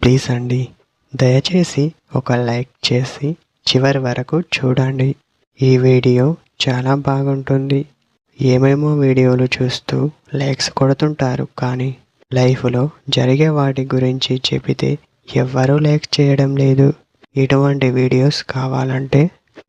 Please అండి, దయచేసి ఒక లైక్ చేసి చివరి వరకు చూడండి. ఈ వీడియో చాలా బాగుంటుంది. ఏమేమో వీడియోలు చూస్తూ లైక్స్ కొడుతుంటారు, కానీ లైఫ్లో జరిగే వాటి గురించి చెబితే ఎవ్వరూ లైక్ చేయడం లేదు. ఇటువంటి వీడియోస్ కావాలంటే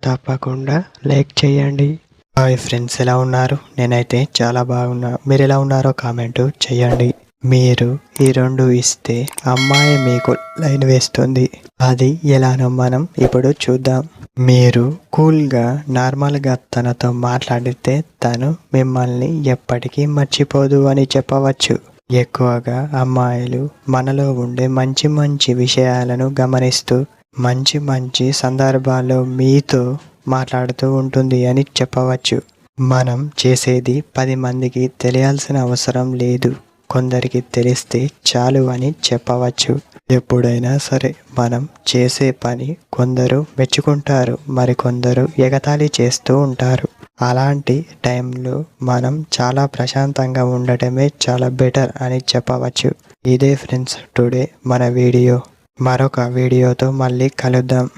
తప్పకుండా లైక్ చేయండి. హాయ్ ఫ్రెండ్స్, ఎలా ఉన్నారు? నేనైతే చాలా బాగున్నా. మీరు ఎలా ఉన్నారో కామెంట్ చేయండి. మీరు ఈ 2 ఇస్తే అమ్మాయి మీకు లైన్ వేస్తుంది. అది ఎలానో మనం ఇప్పుడు చూద్దాం. మీరు కూల్గా నార్మల్గా తనతో మాట్లాడితే తను మిమ్మల్ని ఎప్పటికీ మర్చిపోదు అని చెప్పవచ్చు. ఎక్కువగా అమ్మాయిలు మనలో ఉండే మంచి మంచి విషయాలను గమనిస్తూ మంచి మంచి సందర్భాల్లో మీతో మాట్లాడుతూ ఉంటుంది అని చెప్పవచ్చు. మనం చేసేది 10 మందికి తెలియాల్సిన అవసరం లేదు, కొందరికి తెలిస్తే చాలు అని చెప్పవచ్చు. ఎప్పుడైనా సరే మనం చేసే పని కొందరు మెచ్చుకుంటారు, మరికొందరు ఎగతాళి చేస్తూ ఉంటారు. అలాంటి టైంలో మనం చాలా ప్రశాంతంగా ఉండటమే చాలా బెటర్ అని చెప్పవచ్చు. ఇదే ఫ్రెండ్స్ టుడే మన వీడియో. మరొక వీడియోతో మళ్ళీ కలుద్దాం.